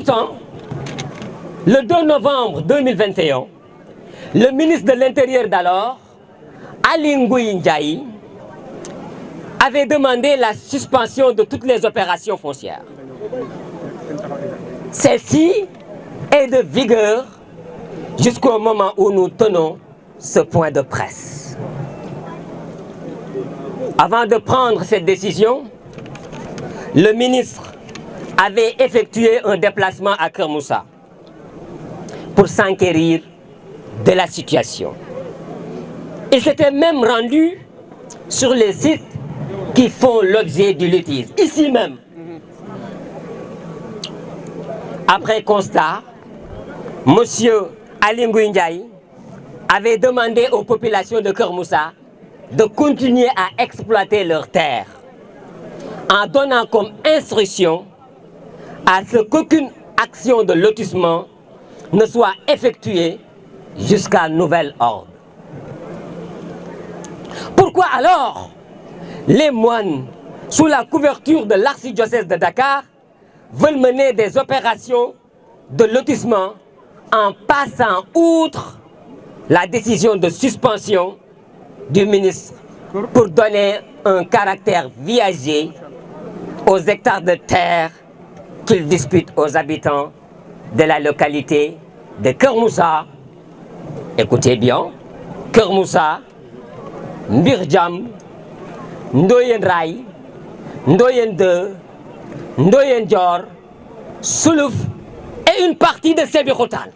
Pourtant, le 2 novembre 2021, le ministre de l'Intérieur d'alors, Aly Ngouille Ndiaye, avait demandé la suspension de toutes les opérations foncières. Celle-ci est de vigueur jusqu'au moment où nous tenons ce point de presse. Avant de prendre cette décision, le ministre avait effectué un déplacement à Keur Moussa pour s'enquérir de la situation. Il s'était même rendu sur les sites qui font l'objet du litige, ici même. Après constat, M. Aly Ngouille Ndiaye avait demandé aux populations de Keur Moussa de continuer à exploiter leurs terres, en donnant comme instruction à ce qu'aucune action de lotissement ne soit effectuée jusqu'à nouvel ordre. Pourquoi alors les moines, sous la couverture de l'archidiocèse de Dakar, veulent mener des opérations de lotissement en passant outre la décision de suspension du ministre pour donner un caractère viager aux hectares de terre qu'il dispute aux habitants de la localité de Keur Moussa? Écoutez bien, Keur Moussa, Mbir Diam, Ndoyen Ray, Ndoyen 2, Ndoyen Dior, Soulouf et une partie de Sébikotane.